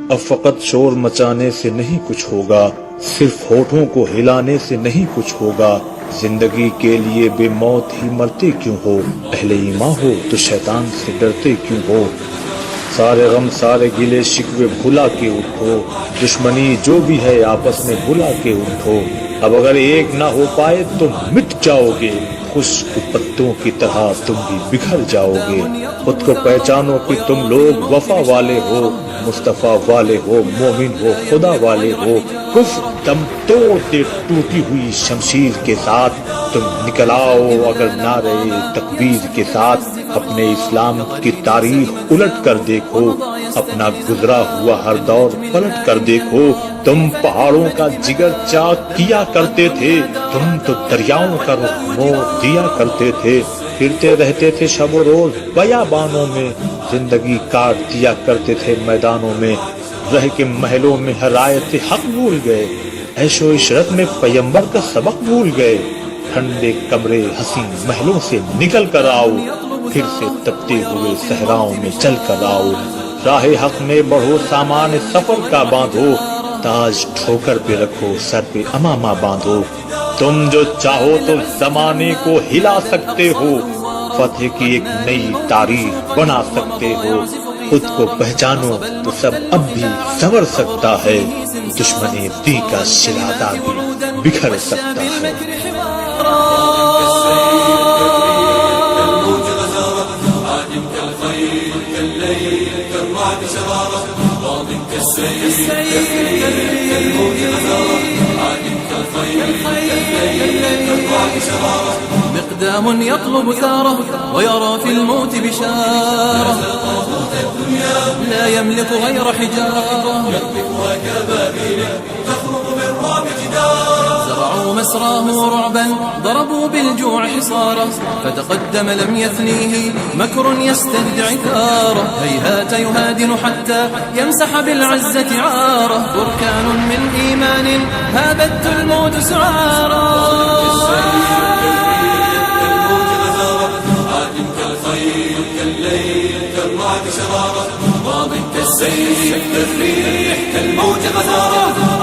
اب فقط شور مچانے سے نہیں کچھ ہوگا، صرف ہونٹوں کو ہلانے سے نہیں کچھ ہوگا۔ زندگی کے لیے بے موت ہی مرتے کیوں ہو، اہل ایمان ہو تو شیطان سے ڈرتے کیوں ہو۔ سارے غم سارے گلے شکوے بھلا کے اٹھو، دشمنی جو بھی ہے آپس میں بھلا کے اٹھو۔ اب اگر ایک نہ ہو پائے تو مٹ جاؤ گے، خشک پتوں کی طرح تم بھی بکھر جاؤ گے۔ خود کو پہچانو کہ تم لوگ وفا والے ہو، مصطفیٰ والے ہو، مومن ہو، خدا والے ہو۔ کفر دم توڑ دے ٹوٹی ہوئی شمشیر کے ساتھ، تم نکل آؤ اگر نعرے تکبیر کے ساتھ۔ اپنے اسلام کی تاریخ الٹ کر دیکھو، اپنا گزرا ہوا ہر دور پلٹ کر دیکھو۔ تم پہاڑوں کا جگر چاک کیا کرتے تھے، تم تو دریاؤں کا رخ موڑ دیا کرتے تھے۔ پھرتے رہتے تھے شب و روز بیابانوں میں، زندگی کاٹ دیا کرتے تھے میدانوں میں۔ رہ کے محلوں میں ہر آیت حق بھول گئے، عیش و عشرت میں پیمبر کا سبق بھول گئے۔ ٹھنڈے کمرے حسین محلوں سے نکل کر آؤ، پھر سے تپتے ہوئے صحراؤں میں چل کر آؤ۔ راہ حق میں بڑھو سامان سفر کا باندھو، تاج ٹھوکر پہ رکھو سر پہ امامہ باندھو۔ تم جو چاہو تو زمانے کو ہلا سکتے ہو، فتح کی ایک نئی تاریخ بنا سکتے ہو۔ خود کو پہچانو تو سب اب بھی سنور سکتا ہے، دشمن دی کا شرادہ بھی بکھر سکتا ہے۔ مقدام يطلب ثاره ويرى في الموت بشارة، لا يملك غير حجارة زرعوا مسراه رعبا ضربوا بالجوع حصارا، فتقدم لم يثنيه مكر يستدعي ثاره. هيهات يهادن حتى يمسح بالعزة عاره، بركان من إيمان هابت الموت سعارا. كالرعد شرارة، ماض كالسيف كالريح كالموج غزارة.